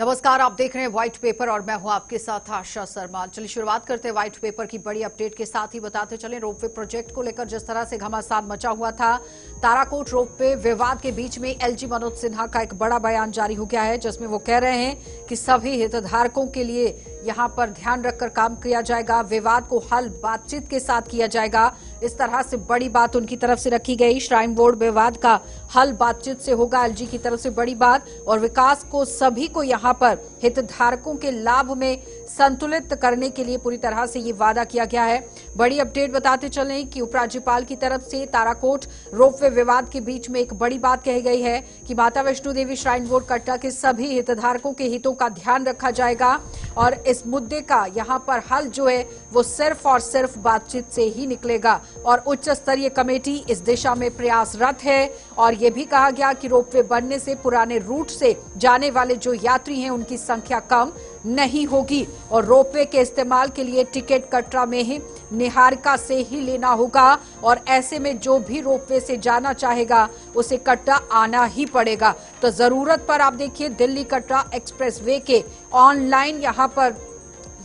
नमस्कार, आप देख रहे हैं व्हाइट पेपर और मैं हूं आपके साथ आशा शर्मा। चलिए शुरुआत करते हैं व्हाइट पेपर की बड़ी अपडेट के साथ ही बताते चलें रोपवे प्रोजेक्ट को लेकर जिस तरह से घमासान मचा हुआ था। ताराकोट रोपवे विवाद के बीच में एलजी मनोज सिन्हा का एक बड़ा बयान जारी हो गया है, जिसमें वो कह रहे हैं कि सभी हितधारकों के लिए यहां पर ध्यान रखकर काम किया जाएगा, विवाद को हल बातचीत के साथ किया जाएगा। इस तरह से बड़ी बात उनकी तरफ से रखी गई। श्राइन बोर्ड विवाद का हल बातचीत से होगा, एलजी की तरफ से बड़ी बात। और विकास को सभी को यहां पर हितधारकों के लाभ में संतुलित करने के लिए पूरी तरह से ये वादा किया गया है। बड़ी अपडेट बताते चलें कि उपराज्यपाल की तरफ से ताराकोट रोपवे विवाद के बीच में एक बड़ी बात कही गई है कि माता वैष्णो देवी श्राइन बोर्ड कटरा के सभी हितधारकों के हितों का ध्यान रखा जाएगा और इस मुद्दे का यहां पर हल जो है वो सिर्फ और सिर्फ बातचीत से ही निकलेगा। और उच्च स्तरीय कमेटी इस दिशा में प्रयासरत है। और यह भी कहा गया कि रोपवे बनने से पुराने रूट से जाने वाले जो यात्री हैं उनकी संख्या कम नहीं होगी और रोपवे के इस्तेमाल के लिए टिकट कटरा में ही निहारिका से ही लेना होगा। और ऐसे में जो भी रोपवे से जाना चाहेगा उसे कटरा आना ही पड़ेगा। तो जरूरत पर आप देखिए दिल्ली कटरा एक्सप्रेसवे के ऑनलाइन यहां पर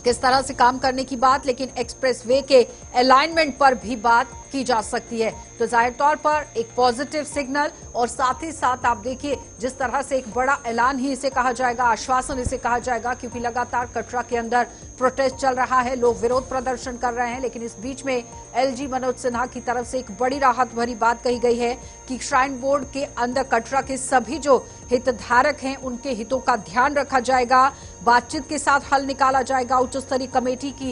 किस तरह से काम करने की बात, लेकिन एक्सप्रेसवे के अलाइनमेंट पर भी बात की जा सकती है। तो जाहिर तौर पर एक पॉजिटिव सिग्नल और साथ ही साथ आप देखिए जिस तरह से एक बड़ा ऐलान ही इसे कहा जाएगा, आश्वासन इसे कहा जाएगा, क्योंकि लगातार कटरा के अंदर प्रोटेस्ट चल रहा है, लोग विरोध प्रदर्शन कर रहे हैं। लेकिन इस बीच में एलजी मनोज सिन्हा की तरफ से एक बड़ी राहत भरी बात कही गई है कि श्राइन बोर्ड के अंदर कटरा के सभी जो हितधारक हैं उनके हितों का ध्यान रखा जाएगा, बातचीत के साथ हल निकाला जाएगा। उच्च स्तरीय कमेटी की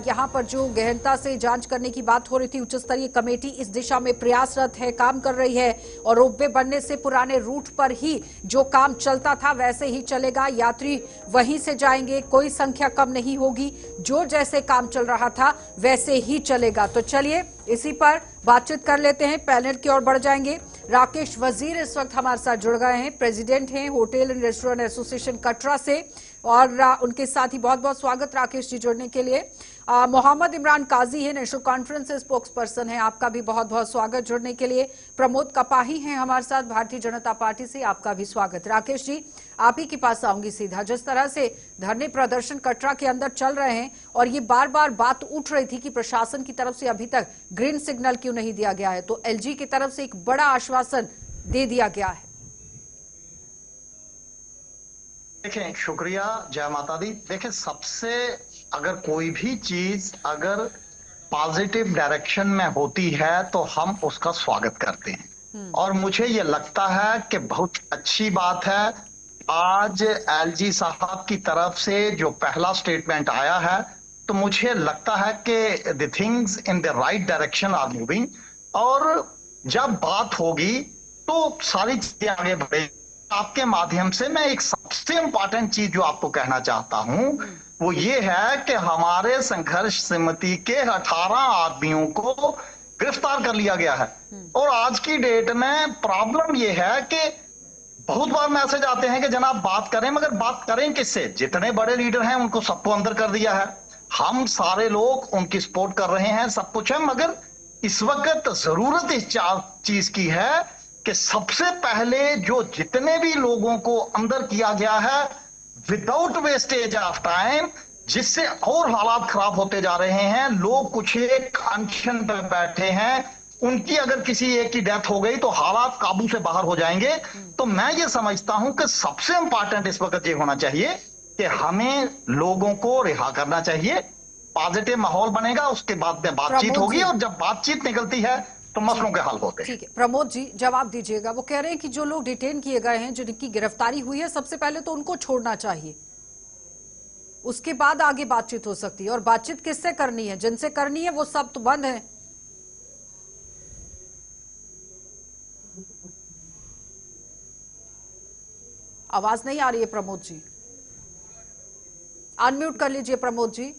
यहां पर जो गहनता से जांच करने की बात हो रही थी, उच्च स्तरीय कमेटी इस दिशा में प्रयासरत है, काम कर रही है। और रोपवे बनने से पुराने रूट पर ही जो काम चलता था वैसे ही चलेगा, यात्री वहीं से जाएंगे, कोई संख्या कम नहीं होगी, जो जैसे काम चल रहा था वैसे ही चलेगा। तो चलिए इसी पर बातचीत कर लेते हैं, पैनल की ओर बढ़ जाएंगे। राकेश वजीर इस वक्त हमारे साथ जुड़ गए हैं, प्रेसिडेंट हैं hotel and restaurant association Katra से, और उनके साथ ही बहुत बहुत स्वागत राकेश जी जुड़ने के लिए। मोहम्मद इमरान काजी है, नेशनल कॉन्फ्रेंस स्पोक्स पर्सन है, आपका भी बहुत बहुत स्वागत जुड़ने के लिए। प्रमोद कपाही हैं हमारे साथ भारतीय जनता पार्टी से, आपका भी स्वागत। राकेश जी आप ही के पास आऊंगी सीधा। जिस तरह से धरने प्रदर्शन कटरा के अंदर चल रहे हैं और ये बार बार बात उठ रही थी कि प्रशासन की तरफ से अभी तक ग्रीन सिग्नल क्यों नहीं दिया गया है, तो एलजी की तरफ से एक बड़ा आश्वासन दे दिया गया है। देखें, शुक्रिया, जय माता दी। देखें, सबसे अगर कोई भी चीज अगर पॉजिटिव डायरेक्शन में होती है तो हम उसका स्वागत करते हैं। और मुझे ये लगता है कि बहुत अच्छी बात है आज एलजी साहब की तरफ से जो पहला स्टेटमेंट आया है, तो मुझे लगता है कि the things in the right direction are moving. और जब बात होगी तो सारी चीजें आगे बढ़ेंगी। आपके माध्यम से मैं एक सबसे इंपॉर्टेंट चीज जो आपको कहना चाहता हूं वो ये है कि हमारे संघर्ष समिति के 18 आदमियों को गिरफ्तार कर लिया गया है। और आज की डेट में प्रॉब्लम ये है कि बहुत बार मैसेज आते हैं कि जनाब बात करें, मगर बात करें किससे? जितने बड़े लीडर हैं उनको सबको अंदर कर दिया है, हम सारे लोग उनकी सपोर्ट कर रहे हैं, सब कुछ है। मगर इस वक्त जरूरत इस चीज की है कि सबसे पहले जो जितने भी लोगों को अंदर किया गया है विदाउट वेस्टेज ऑफ टाइम, जिससे और हालात खराब होते जा रहे हैं। लोग कुछ एक अनशन पर बैठे हैं, उनकी अगर किसी एक की डेथ हो गई तो हालात काबू से बाहर हो जाएंगे। तो मैं ये समझता हूं कि सबसे इंपॉर्टेंट इस वक्त ये होना चाहिए कि हमें लोगों को रिहा करना चाहिए, पॉजिटिव माहौल बनेगा, उसके बाद में बातचीत होगी और जब बातचीत निकलती है तो मसलों के हल होते हैं। ठीक है, प्रमोद जी जवाब दीजिएगा। वो कह रहे हैं कि जो लोग डिटेन किए गए हैं, जिनकी गिरफ्तारी हुई है, सबसे पहले तो उनको छोड़ना चाहिए, उसके बाद आगे बातचीत हो सकती है। और बातचीत किससे करनी है? जिनसे करनी है वो सब तो बंद है। आवाज नहीं आ रही है प्रमोद जी, अनम्यूट कर लीजिए प्रमोद जी।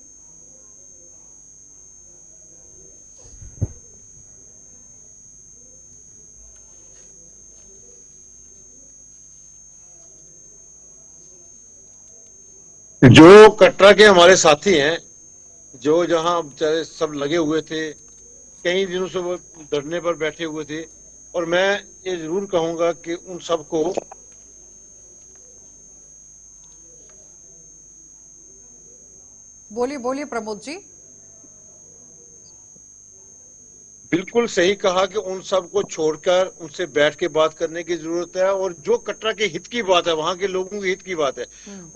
जो कटरा के हमारे साथी हैं, जो जहां बेचारे सब लगे हुए थे, कई दिनों से वो धरने पर बैठे हुए थे, और मैं ये जरूर कहूंगा कि उन सबको बोलिए बोलिए प्रमोद जी। बिल्कुल सही कहा कि उन सबको छोड़कर उनसे बैठ के बात करने की जरूरत है, और जो कटरा के हित की बात है, वहां के लोगों के हित की बात है,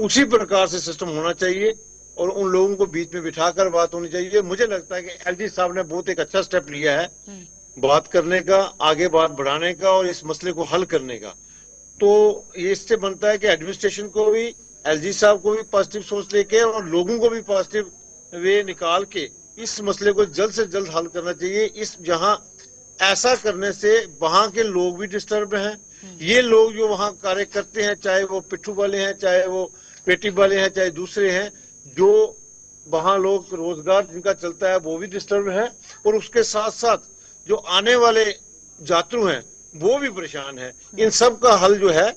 उसी प्रकार से सिस्टम होना चाहिए और उन लोगों को बीच में बिठाकर बात होनी चाहिए। मुझे लगता है कि एलजी साहब ने बहुत एक अच्छा स्टेप लिया है बात करने का, आगे बात बढ़ाने का और इस मसले को हल करने का। तो ये इससे बनता है कि एडमिनिस्ट्रेशन को भी, एलजी साहब को भी पॉजिटिव सोच लेके और लोगों को भी पॉजिटिव वे निकाल के इस मसले को जल्द से जल्द हल करना चाहिए। इस जहां ऐसा करने से वहां के लोग भी डिस्टर्ब हैं, ये लोग जो वहां कार्य करते हैं, चाहे वो पिट्ठू वाले हैं, चाहे वो पेटी वाले हैं, चाहे दूसरे हैं, जो वहां लोग रोजगार जिनका चलता है वो भी डिस्टर्ब है, और उसके साथ साथ जो आने वाले यात्रु हैं वो भी परेशान है। इन सब का हल जो है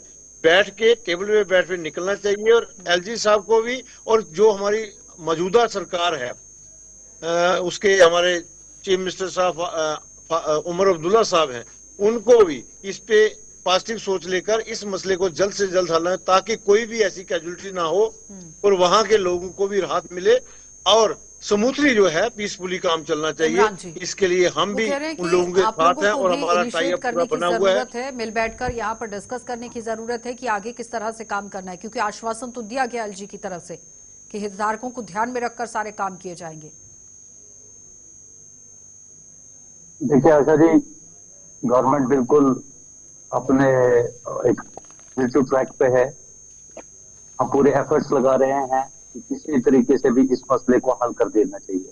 बैठ के टेबल पे बैठ के निकलना चाहिए, और एलजी साहब को भी और जो हमारी मौजूदा सरकार है उसके हमारे चीफ मिनिस्टर साहब उमर अब्दुल्ला साहब हैं, उनको भी इस पे पॉजिटिव सोच लेकर इस मसले को जल्द से जल्द हल है, ताकि कोई भी ऐसी कैजुअलिटी ना हो और वहां के लोगों को भी राहत मिले और स्मूथली जो है पीसफुली काम चलना चाहिए। इसके लिए हम भी उन लोगों के साथ हैं और हमारा टाई अप पूरा बना हुआ है। मिल बैठकर यहाँ पर डिस्कस करने की जरूरत है कि आगे किस तरह से काम करना है, क्योंकि आश्वासन तो दिया गया एलजी की तरफ से कि हितधारकों को ध्यान में रखकर सारे काम किए जाएंगे। देखिए आशा जी, गवर्नमेंट बिल्कुल अपने एक पॉजिटिव ट्रैक पे है। हम पूरे एफर्ट्स लगा रहे हैं कि किसी तरीके से भी इस मसले को हल कर देना चाहिए।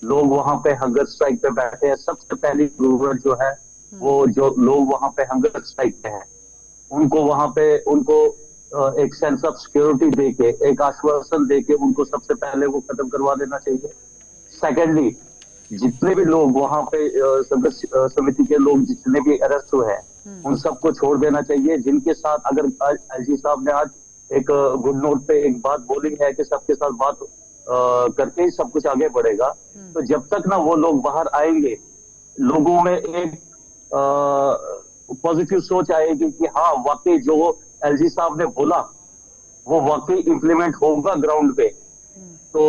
लोग वहां पे हंगर स्ट्राइक पे बैठे हैं। सबसे पहली जरूरत जो है वो जो लोग वहां पे हंगर स्ट्राइक पे हैं, उनको वहां पे उनको एक सेंस ऑफ सिक्योरिटी देके, एक आश्वासन देके उनको सबसे पहले वो खत्म करवा देना चाहिए। सेकेंडली, जितने भी लोग वहां पे संघर्ष समिति के लोग जितने भी अरेस्ट हुए हैं उन सबको छोड़ देना चाहिए। जिनके साथ अगर एलजी साहब ने आज एक गुड नोट पे एक बात बोली है कि सबके साथ बात करके ही सब कुछ आगे बढ़ेगा, तो जब तक ना वो लोग बाहर आएंगे, लोगों में एक पॉजिटिव सोच आएगी कि हाँ वाकई जो एलजी साहब ने बोला वो वाकई इम्प्लीमेंट होगा ग्राउंड पे, तो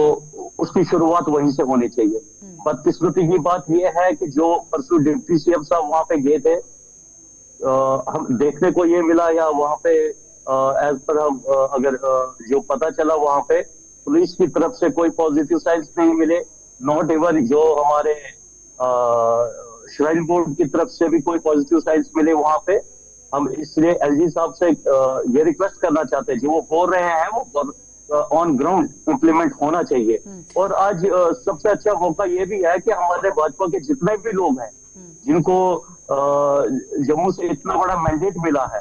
उसकी शुरुआत वहीं से होनी चाहिए। बदकिस्मती की बात यह है कि जो परसों डिप्टी सीएम साहब वहां पे गए थे, हम देखने को ये मिला या वहां पे एज पर हम अगर जो पता चला वहां पे पुलिस की तरफ से कोई पॉजिटिव साइंस नहीं मिले, नॉट इवन जो हमारे श्राइन बोर्ड की तरफ से भी कोई पॉजिटिव साइंस मिले वहां पे। हम इसलिए एलजी साहब से ये रिक्वेस्ट करना चाहते हैं, जो वो बोल रहे हैं वो ऑन ग्राउंड इम्प्लीमेंट होना चाहिए। और आज सबसे अच्छा मौका ये भी है कि हमारे भाजपा के जितने भी लोग हैं जिनको जम्मू से इतना बड़ा मैंडेट मिला है,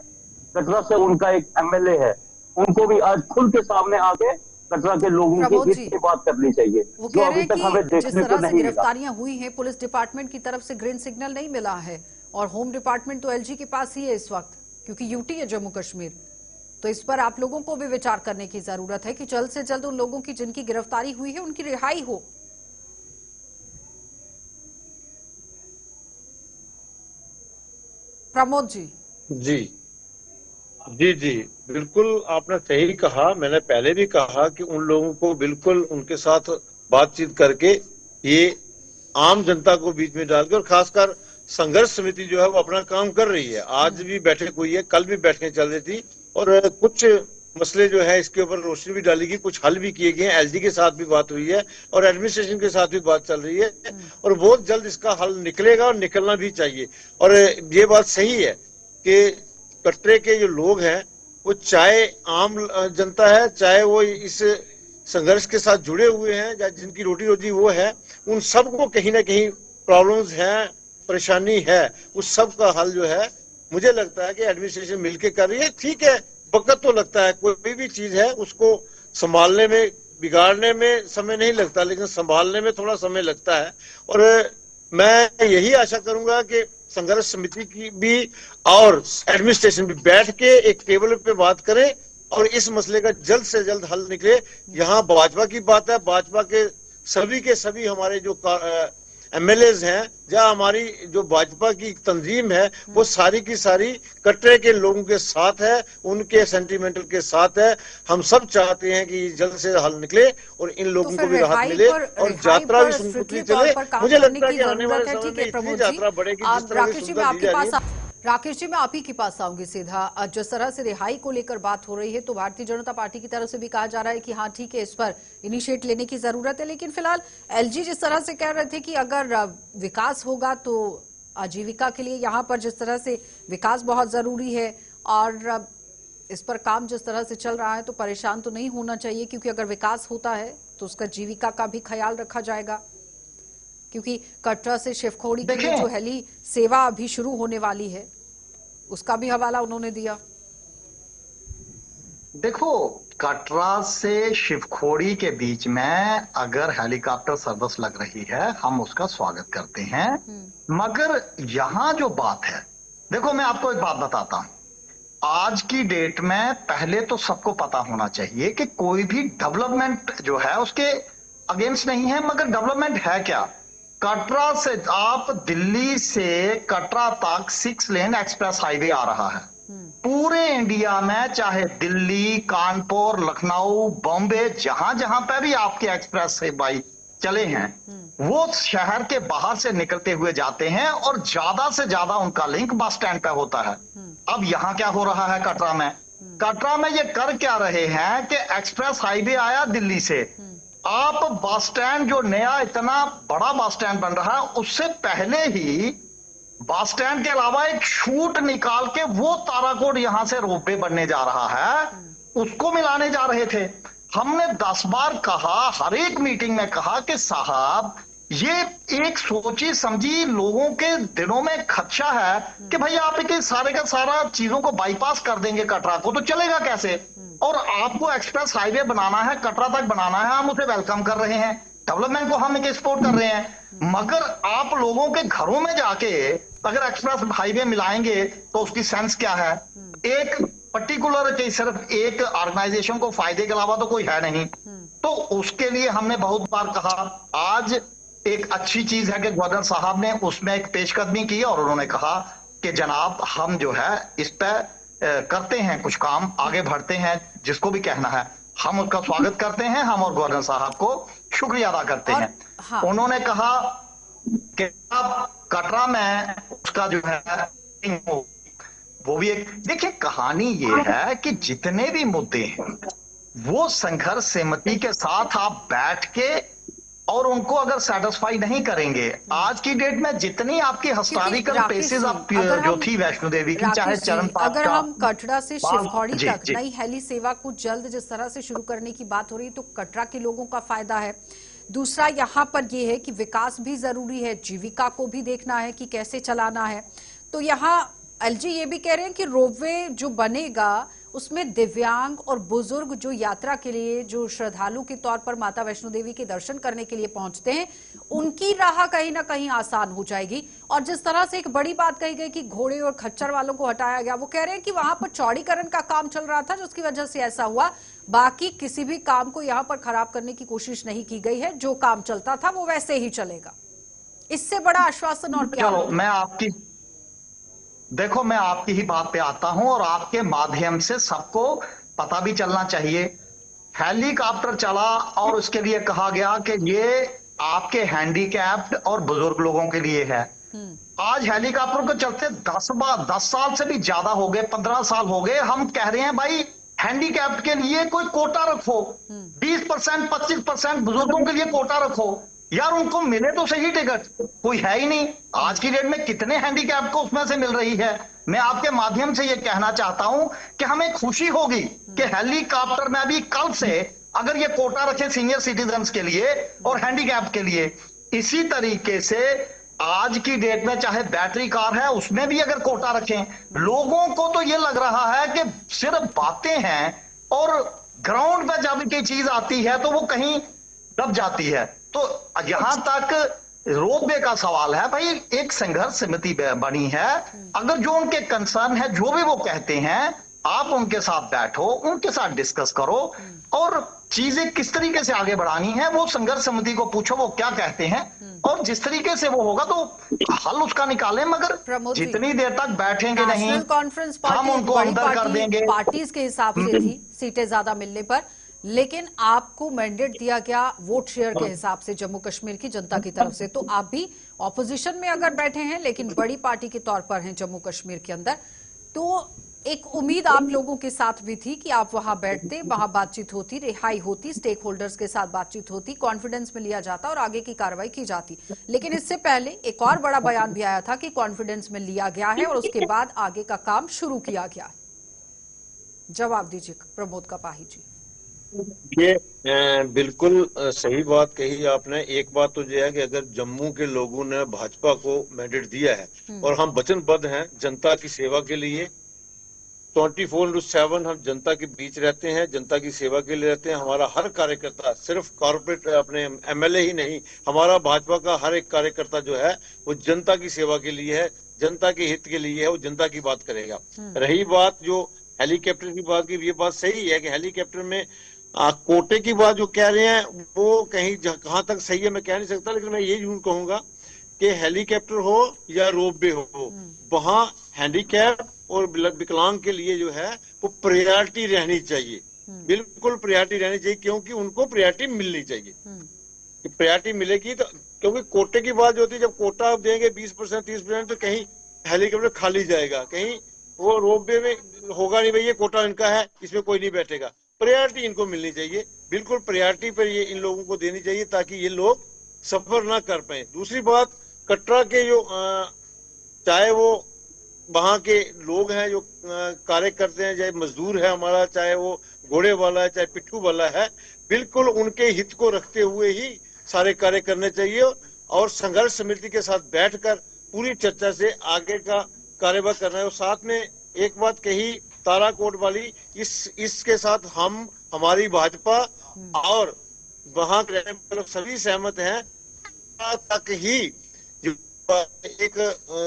कटरा से उनका एक एमएलए है, उनको भी आज खुल के सामने आके कटरा के लोगों के हित की बात करनी चाहिए। वो कह रहे हैं कि जिस तरह से गिरफ्तारियां हुई हैं, पुलिस डिपार्टमेंट की तरफ से ग्रीन सिग्नल नहीं मिला है, और होम डिपार्टमेंट तो एलजी के पास ही है इस वक्त, क्योंकि यूटी है जम्मू कश्मीर। तो इस पर आप लोगों को भी विचार करने की जरूरत है कि जल्द से जल्द उन लोगों की जिनकी गिरफ्तारी हुई है उनकी रिहाई हो। प्रमोद जी। जी जी जी बिल्कुल आपने सही कहा। मैंने पहले भी कहा कि उन लोगों को बिल्कुल उनके साथ बातचीत करके ये आम जनता को बीच में डाल के, और खासकर संघर्ष समिति जो है वो अपना काम कर रही है। आज भी बैठक हुई है, कल भी बैठकें चल रही थी, और कुछ मसले जो है इसके ऊपर रोशनी भी डाली गई, कुछ हल भी किए गए हैं। एलजी के साथ भी बात हुई है और एडमिनिस्ट्रेशन के साथ भी बात चल रही है, और बहुत जल्द इसका हल निकलेगा और निकलना भी चाहिए। और ये बात सही है कि कटरे के जो लोग हैं वो चाहे आम जनता है, चाहे वो इस संघर्ष के साथ जुड़े हुए हैं, या जिनकी रोटी रोजी वो है, उन सबको कहीं ना कहीं प्रॉब्लम्स हैं, परेशानी है। उस सब का हल जो है मुझे लगता है कि एडमिनिस्ट्रेशन मिलकर कर रही है। ठीक है, वक्त तो लगता है, कोई भी चीज है उसको संभालने में, बिगाड़ने में समय नहीं लगता, लेकिन संभालने में थोड़ा समय लगता है। और मैं यही आशा करूंगा कि संघर्ष समिति की भी और एडमिनिस्ट्रेशन भी बैठ के एक टेबल पे बात करें और इस मसले का जल्द से जल्द हल निकले। यहाँ भाजपा की बात है, भाजपा के सभी हमारे जो एमएलएज हैं, जहां हमारी जो भाजपा की तंजीम है वो सारी की सारी कटरे के लोगों के साथ है, उनके सेंटिमेंटल के साथ है। हम सब चाहते हैं कि जल्द से हल निकले और इन तो लोगों फिर को भी राहत मिले और यात्रा भी सुगमती चले। मुझे लगता है कि आने वाले समय में इतनी यात्रा बढ़ेगी जिस तरह से सुविधा दी जा रही है। राकेश जी, मैं आप ही के पास आऊंगी सीधा। जिस तरह से रिहाई को लेकर बात हो रही है तो भारतीय जनता पार्टी की तरफ से भी कहा जा रहा है कि हाँ ठीक है, इस पर इनिशिएट लेने की जरूरत है, लेकिन फिलहाल एलजी जिस तरह से कह रहे थे कि अगर विकास होगा तो आजीविका के लिए यहाँ पर जिस तरह से विकास बहुत जरूरी है और इस पर काम जिस तरह से चल रहा है तो परेशान तो नहीं होना चाहिए, क्योंकि अगर विकास होता है तो उसका जीविका का भी ख्याल रखा जाएगा, क्योंकि कटरा से शिवखोड़ी के लिए जो हेली सेवा अभी शुरू होने वाली है उसका भी हवाला उन्होंने दिया। देखो, कटरा से शिवखोड़ी के बीच में अगर हेलीकॉप्टर सर्विस लग रही है हम उसका स्वागत करते हैं, मगर यहां जो बात है, देखो मैं आपको एक बात बताता हूं। आज की डेट में पहले तो सबको पता होना चाहिए कि कोई भी डेवलपमेंट जो है उसके अगेंस्ट नहीं है, मगर डेवलपमेंट है क्या। कटरा से आप दिल्ली से कटरा तक 6 लेन एक्सप्रेस हाईवे आ रहा है। पूरे इंडिया में चाहे दिल्ली, कानपुर, लखनऊ, बॉम्बे, जहां जहां पे भी आपके एक्सप्रेस से बाई चले हैं वो शहर के बाहर से निकलते हुए जाते हैं और ज्यादा से ज्यादा उनका लिंक बस स्टैंड पे होता है। अब यहां क्या हो रहा है कटरा में? कटरा में ये कर क्या रहे हैं कि एक्सप्रेस हाईवे आया दिल्ली से, आप बस स्टैंड जो नया इतना बड़ा बस स्टैंड बन रहा है उससे पहले ही बस स्टैंड के अलावा एक शूट निकाल के वो ताराकोट यहां से रोपवे बनने जा रहा है, उसको मिलाने जा रहे थे। हमने 10 बार कहा, हर एक मीटिंग में कहा कि साहब ये एक सोची समझी लोगों के दिलों में खदशा है कि भाई आप एक सारे का सारा चीजों को बाईपास कर देंगे कटरा को, तो चलेगा कैसे? और आपको एक्सप्रेस हाईवे बनाना है, कटरा तक बनाना है, हम उसे वेलकम कर रहे हैं, डेवलपमेंट को हम एक सपोर्ट कर रहे हैं, मगर आप लोगों के घरों में जाके अगर एक्सप्रेस हाईवे मिलाएंगे तो उसकी सेंस क्या है? एक पर्टिकुलर सिर्फ एक ऑर्गेनाइजेशन को फायदे के अलावा तो कोई है नहीं। तो उसके लिए हमने बहुत बार कहा, आज एक अच्छी चीज है कि गवर्नर साहब ने उसमें एक पेशकदमी की और उन्होंने कहा कि जनाब हम जो है इस पे करते हैं कुछ काम, आगे बढ़ते हैं, जिसको भी कहना है हम उसका स्वागत करते हैं, हम और गवर्नर साहब को शुक्रिया अदा करते हैं। हाँ। उन्होंने कहा कि अब कटरा में उसका जो है वो भी एक, देखिए कहानी ये है कि जितने भी मुद्दे हैं वो संघर्ष सहमति के साथ आप बैठ के और उनको अगर सेटिस्फाई नहीं करेंगे, आज की डेट में जितनी आपकी हिस्टोरिकल प्लेसेस जो थी वैष्णो देवी की, चाहे चरण पाठ अगर हम कटरा से शिवखोड़ी जी, तक जी। नई हेली सेवा को जल्द जिस तरह से शुरू करने की बात हो रही है तो कटरा के लोगों का फायदा है। दूसरा यहाँ पर यह है कि विकास भी जरूरी है, जीविका को भी देखना है कि कैसे चलाना है। तो यहाँ एलजी ये भी कह रहे हैं कि रोपवे जो बनेगा उसमें दिव्यांग और बुजुर्ग जो यात्रा के लिए, जो श्रद्धालु के तौर पर माता वैष्णो देवी के दर्शन करने के लिए पहुंचते हैं, उनकी राह कहीं ना कहीं आसान हो जाएगी। और जिस तरह से एक बड़ी बात कही गई कि घोड़े और खच्चर वालों को हटाया गया, वो कह रहे हैं कि वहां पर चौड़ीकरण का काम चल रहा था जिसकी वजह से ऐसा हुआ, बाकी किसी भी काम को यहाँ पर खराब करने की कोशिश नहीं की गई है, जो काम चलता था वो वैसे ही चलेगा। इससे बड़ा आश्वासन और क्या? चलो मैं आपकी ही बात पे आता हूं और आपके माध्यम से सबको पता भी चलना चाहिए। हेलीकॉप्टर चला और उसके लिए कहा गया कि ये आपके हैंडीकैप्ड और बुजुर्ग लोगों के लिए है। आज हेलीकॉप्टर को चलते 10 साल से भी ज्यादा हो गए, 15 साल हो गए, हम कह रहे हैं भाई हैंडीकैप्ड के लिए कोई कोटा रखो, 20%, 25% बुजुर्गों के लिए कोटा रखो यार, उनको मिले तो सही टिकट, कोई है ही नहीं। आज की डेट में कितने हैंडीकैप को उसमें से मिल रही है। मैं आपके माध्यम से ये कहना चाहता हूं कि हमें खुशी होगी कि हेलीकॉप्टर में भी कल से अगर ये कोटा रखे सीनियर सिटीजन्स के लिए और हैंडीकैप के लिए। इसी तरीके से आज की डेट में चाहे बैटरी कार है उसमें भी अगर कोटा रखें, लोगों को तो ये लग रहा है कि सिर्फ बातें हैं और ग्राउंड पे जब कोई चीज आती है तो वो कहीं दब जाती है। तो यहां तक रोपवे का सवाल है, भाई एक संघर्ष समिति बनी है, अगर जो उनके कंसर्न है, जो भी वो कहते हैं, आप उनके साथ बैठो, उनके साथ डिस्कस करो और चीजें किस तरीके से आगे बढ़ानी है वो संघर्ष समिति को पूछो वो क्या कहते हैं और जिस तरीके से वो होगा तो हल उसका निकालें, मगर प्रमोद जी, जितनी देर तक बैठेंगे नहीं नेशनल कॉन्फ्रेंस हम पार्टी उनको बड़ी अंदर कर देंगे। पार्टीज के हिसाब से थी सीटें ज्यादा मिलने पर, लेकिन आपको मैंडेट दिया गया वोट शेयर के हिसाब से जम्मू कश्मीर की जनता की तरफ से, तो आप भी ऑपोजिशन में अगर बैठे हैं लेकिन बड़ी पार्टी के तौर पर हैं जम्मू कश्मीर के अंदर, तो एक उम्मीद आप लोगों के साथ भी थी कि आप वहां बैठते, वहां बातचीत होती, रिहाई होती, स्टेक होल्डर्स के साथ बातचीत होती, कॉन्फिडेंस में लिया जाता और आगे की कार्रवाई की जाती। लेकिन इससे पहले एक और बड़ा बयान भी आया था कि कॉन्फिडेंस में लिया गया है और उसके बाद आगे का काम शुरू किया गया। जवाब दीजिए प्रमोद कपाही जी। ये बिल्कुल सही बात कही आपने। एक बात तो यह है कि अगर जम्मू के लोगों ने भाजपा को मैंडेट दिया है और हम वचनबद्ध हैं जनता की सेवा के लिए, 24/7 हम जनता के बीच रहते हैं, जनता की सेवा के लिए रहते हैं। हमारा हर कार्यकर्ता, सिर्फ कॉर्पोरेट अपने एमएलए ही नहीं, हमारा भाजपा का हर एक कार्यकर्ता जो है वो जनता की सेवा के लिए है, जनता के हित के लिए है, वो जनता की बात करेगा। रही बात जो हेलीकॉप्टर की बात की, ये बात सही है कि हेलीकॉप्टर में कोटे की बात जो कह रहे हैं वो कहीं कहां तक सही है मैं कह नहीं सकता, लेकिन मैं ये जरूर कहूंगा कि हेलीकॉप्टर हो या रोपवे हो, वहां हैंडीकैप और विकलांग के लिए जो है वो प्रायोरिटी रहनी चाहिए, बिल्कुल प्रायोरिटी रहनी चाहिए, क्योंकि उनको प्रायोरिटी मिलनी चाहिए। कि प्रायोरिटी मिलेगी तो, क्योंकि कोटे की बात जो होती है, जब कोटा आप देंगे 20% 30%, तो कहीं हेलीकॉप्टर खाली जाएगा, कहीं वो रोपवे में होगा नहीं, भाई ये कोटा इनका है इसमें कोई नहीं बैठेगा। प्रायोरिटी इनको मिलनी चाहिए, बिल्कुल प्रायोरिटी पर ये इन लोगों को देनी चाहिए ताकि ये लोग सफर ना कर पाए। दूसरी बात, कटरा के जो चाहे वो वहां के लोग हैं जो कार्य करते हैं, चाहे मजदूर है हमारा, चाहे वो घोड़े वाला है, चाहे पिट्ठू वाला है, बिल्कुल उनके हित को रखते हुए ही सारे कार्य करने चाहिए और संघर्ष समिति के साथ बैठकर पूरी चर्चा से आगे का कार्यवाही करना है। और साथ में एक बात कही ताराकोट वाली, इसके साथ हम, हमारी भाजपा और वहां के रहने वाले सभी सहमत हैं तक ही एक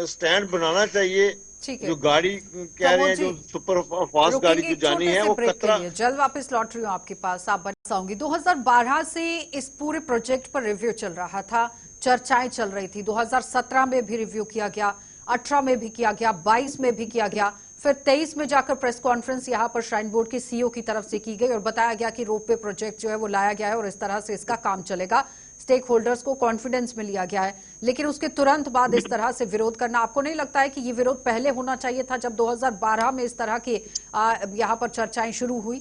स्टैंड बनाना चाहिए। जो गाड़ी कह रहे हैं, जो सुपर फास्ट गाड़ी जो जानी है वो कतरा। जल्द वापस लौट रही हूँ आपके पास, आप बताऊंगी। 2012 से इस पूरे प्रोजेक्ट पर रिव्यू चल रहा था, चर्चाएं चल रही थी। 2017 में भी रिव्यू किया गया, 18 में भी किया गया, 22 में भी किया गया, फिर 23 में जाकर प्रेस कॉन्फ्रेंस यहां पर श्राइन बोर्ड के सीईओ की तरफ से की गई और बताया गया कि रोपवे प्रोजेक्ट जो है वो लाया गया है और इस तरह से इसका काम चलेगा। स्टेक होल्डर्स को कॉन्फिडेंस में लिया गया है, लेकिन उसके तुरंत बाद इस तरह से विरोध करना, आपको नहीं लगता है कि ये विरोध पहले होना चाहिए था, जब 2012 में इस तरह की यहां पर चर्चाएं शुरू हुई?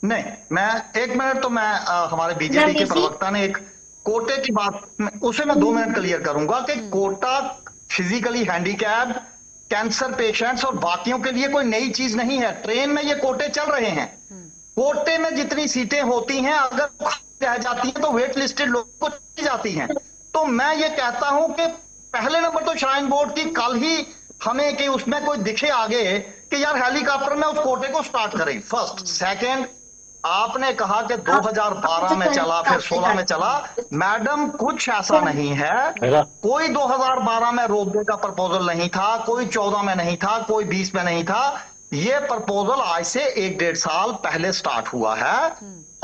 नहीं, मैं 1 मिनट तो मैं हमारे बीजेपी के प्रवक्ता ने एक कोटे की बात, उसे मैं 2 मिनट क्लियर करूंगा कि quota physically handicap, cancer patients और बाकियों के लिए कोई नई चीज नहीं है। ट्रेन में ये कोटे चल रहे हैं। कोटे में जितनी सीटें होती हैं अगर रह जाती हैं तो वेट लिस्टेड लोगों को दी जाती हैं। तो मैं ये कहता हूं कि पहले नंबर तो श्राइन बोर्ड की कल ही हमें कि उसमें कोई दिखे आगे कि यार हेलीकॉप्टर में उस कोटे को स्टार्ट करें, फर्स्ट। सेकंड, आपने कहा कि 2012 में चला, फिर 16 में चला। मैडम, कुछ ऐसा नहीं है, कोई 2012 में रोपवे का प्रपोजल नहीं था, कोई 14 में नहीं था, कोई 20 में नहीं था। ये प्रपोजल आज से 1-1.5 साल पहले स्टार्ट हुआ है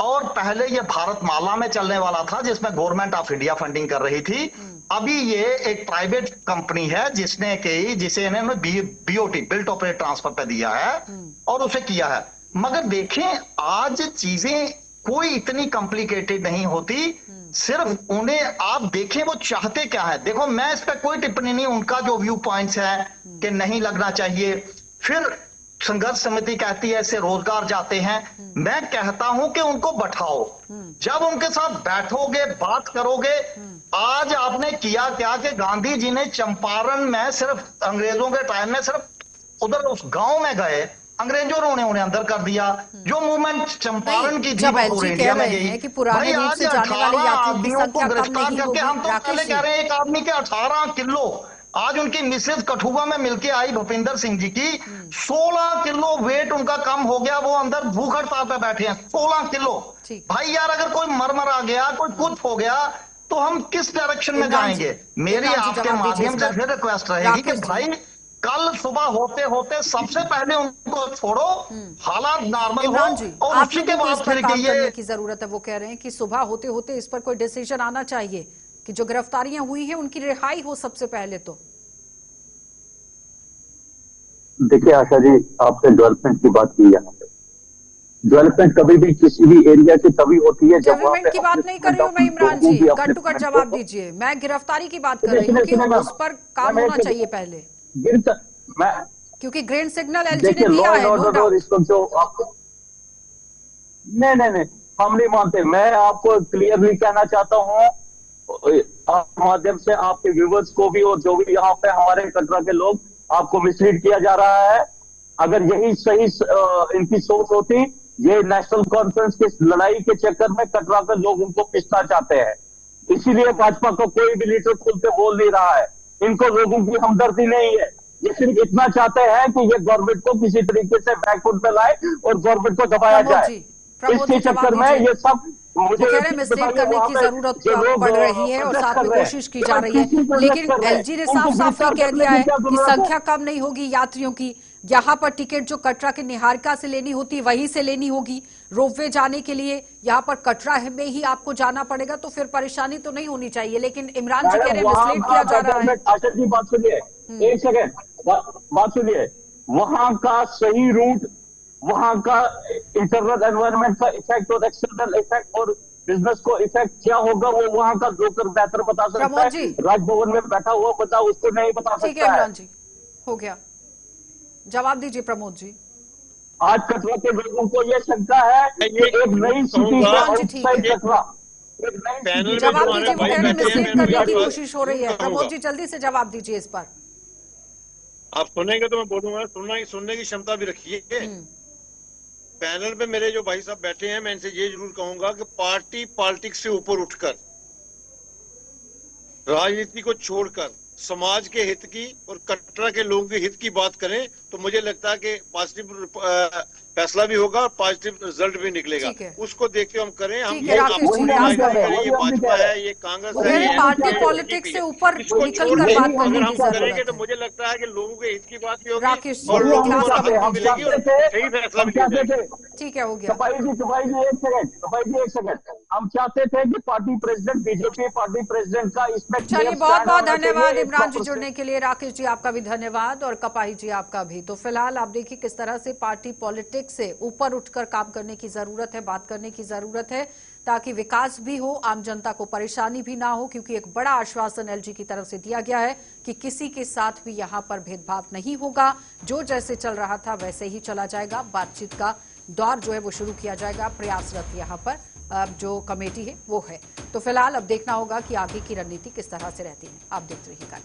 और पहले ये भारतमाला में चलने वाला था जिसमें गवर्नमेंट ऑफ इंडिया फंडिंग कर रही थी। अभी ये एक प्राइवेट कंपनी है जिसे इन्होंने बीओटी, बिल्ट ऑपरेट ट्रांसफर पे दिया है और उसे किया है। मगर देखें, आज चीजें कोई इतनी कॉम्प्लिकेटेड नहीं होती, सिर्फ उन्हें आप देखें वो चाहते क्या है। देखो, मैं इस पर कोई टिप्पणी नहीं, उनका जो व्यू पॉइंट्स है कि नहीं लगना चाहिए, फिर संघर्ष समिति कहती है इससे रोजगार जाते हैं। मैं कहता हूं कि उनको बैठाओ, जब उनके साथ बैठोगे, बात करोगे। आज आपने किया क्या कि गांधी जी ने चंपारण में सिर्फ अंग्रेजों के टाइम में सिर्फ उधर उस गांव में गए, अंग्रेजों ने उन्हें अंदर कर दिया। जो मूवमेंट चंपारण की थी पूरे इंडिया में गई। भाई आज 18 आदमियों को गिरफ्तार करके, हम तो पहले कह रहे हैं एक आदमी के 18 किलो, आज उनकी मिसेज कठुआ में मिलके आई भूपिंदर सिंह जी की, 16 किलो वेट उनका कम हो गया, वो अंदर भूख हड़ताल पे बैठे हैं। 16 किलो। भाई यार, अगर कोई मर गया, कोई कुछ हो गया तो हम किस डायरेक्शन में जाएंगे? मेरी आपके माध्यम से फिर रिक्वेस्ट रहेगी कि भाई कल सुबह होते होते सबसे पहले उनको छोड़ो, हालात नॉर्मल इमरान जी, हो और आप उसी के लोगों को बाद इस पर फिर काम ये करने की जरूरत है। वो कह रहे हैं कि सुबह होते होते इस पर कोई डिसीजन आना चाहिए कि जो गिरफ्तारियां हुई हैं उनकी रिहाई हो सबसे पहले। तो देखिए आशा जी, आपने डेवलपमेंट की बात की यहाँ पे। डेवलपमेंट कभी भी किसी भी एरिया की तभी होती है जब वहां डेवलपमेंट पे की बात नहीं कर रही हूँ मैं इमरान लोगों जी, की कट टू कट अपने जवाब दीजिए। मैं गिरफ्तारी की बात कर सुनिए रही हूँ सुनिए कि सुनिए मैम, उस पर काम होना चाहिए पहले, गिर मैं क्योंकि ग्रीन सिग्नल एलजी ने देखिए लॉ दिया एंड है, नो ऑर्डर और डाउट। इसको जो आपको नहीं नहीं नहीं, हम नहीं मानते। मैं आपको क्लियरली कहना चाहता हूँ आप माध्यम से आपके व्यूवर्स को भी और जो भी यहाँ पे हमारे कटरा के लोग, आपको मिसलीड किया जा रहा है। अगर यही सही इनकी सोच होती, ये नेशनल कॉन्फ्रेंस की लड़ाई के चक्कर में कटरा के लोग उनको पिसना चाहते हैं। इसीलिए भाजपा को कोई भी लीडर खुल के बोल नहीं रहा है। इनको लोगों की हमदर्दी नहीं है। ये सिर्फ इतना चाहते हैं कि ये गवर्नमेंट को किसी तरीके से बैकफुट पे लाए और गवर्नमेंट को दबाया जाए। प्रमोद इसके जी जवाब चक्कर में दीजिए। ये सब, मुझे वो कह एक रहे हैं चीज मिसलीड बताइए, करने वहां की पे जरूरत जो लोग पड़ रही है और प्रोटेस्ट साथ कर में रहे हैं, कोशिश की जा रही है, किसी प्रोटेस्ट लेकिन कर रहे हैं, एलजी ने उनको साफ साफ ये गिरफ्तार कह करने दिया की है क्या कि जरूरत है? संख्या कम नहीं होगी यात्रियों की। यहाँ पर टिकट जो कटरा के निहारिका से लेनी होती वहीं से लेनी होगी। रोपवे जाने के लिए यहाँ पर कटरा में ही आपको जाना पड़ेगा, तो फिर परेशानी तो नहीं होनी चाहिए। लेकिन इमरान जी कह रहे हैं वहां मिसलीड का किया जा रहा है। आशा जी बात सुनिए, एक सेकेंड बात सुनिए। वहां का सही रूट, वहां का इंटरनल एनवायरनमेंट का इफेक्ट और एक्सटर्नल इफेक्ट और बिजनेस को इफेक्ट क्या होगा, वो वहां का जोकर बेहतर बता सकता प्रमोद है। जी, राजभवन में बैठा हुआ बता उसको नहीं बता ठीक है सकता है। इमरान जी, हो गया, जवाब दीजिए प्रमोद जी। आज कटरा के लोगों को यह शंका है कि ये एक नई सिटी का इमरान जी ठीक है, आउटसाइड कटरा, एक नई पैनल सिटी में का जो जवाब हमारे दीजिए। वो भाई कह रहे हैं बैठे हैं, मिसलीड मैं करने उनकी की बात कोशिश हो रही है। जरूर प्रमोद कहूंगा। जी जल्दी से जवाब दीजिए इस पर। आप सुनेंगे तो मैं बोलूंगा, सुनने की क्षमता भी रखिए। पैनल पे मेरे जो भाई साहब बैठे हैं, मैं इनसे ये जरूर कहूंगा कि पार्टी पॉलिटिक्स से ऊपर उठकर, राजनीति को छोड़कर समाज के हित की और कटरा के लोगों के हित की बात करें, तो मुझे लगता है कि पॉजिटिव फैसला भी होगा और पॉजिटिव रिजल्ट भी निकलेगा। उसको देखते हम करें। हम ठीक है ये राकेश जी, राजनीति रास्ता करें, ये भाजपा है, ये कांग्रेस वो है, कह रहे ये हैं पार्टी एनडीए है, पॉलिटिक्स से बीजेपी है, ऊपर इसको निकल छोड़ कर के बात करने अगर की हम करेंगे जरूरत तो है। मुझे लगता है कि लोगों के हित की बात भी होगी राकेश जी, और लोगों क्लास को का राहत हम भी मिलेगी और सही फैसला भी लिया जाएगा। ठीक है, हो गया। कपाई जी एक सेकंड। हम चाहते थे कि party president, BJP party president का इसमें चलिए, बहुत बहुत धन्यवाद इमरान जी जुड़ने के लिए। राकेश जी आपका भी धन्यवाद और कपाही जी आपका भी। तो फिलहाल आप देखिए किस तरह से पार्टी पॉलिटिक्स से ऊपर उठकर काम करने की जरूरत है, बात करने की जरूरत है, ताकि विकास भी हो, आम जनता को परेशानी भी ना हो। क्योंकि एक बड़ा आश्वासन एलजी की तरफ से दिया गया है कि किसी के साथ भी यहां पर भेदभाव नहीं होगा, जो जैसे चल रहा था वैसे ही चला जाएगा। बातचीत का दौर जो है वो शुरू किया जाएगा। प्रयासरत यहाँ पर जो कमेटी है वो है। तो फिलहाल अब देखना होगा कि आगे की रणनीति किस तरह से रहती है। आप देखते रहिएगा।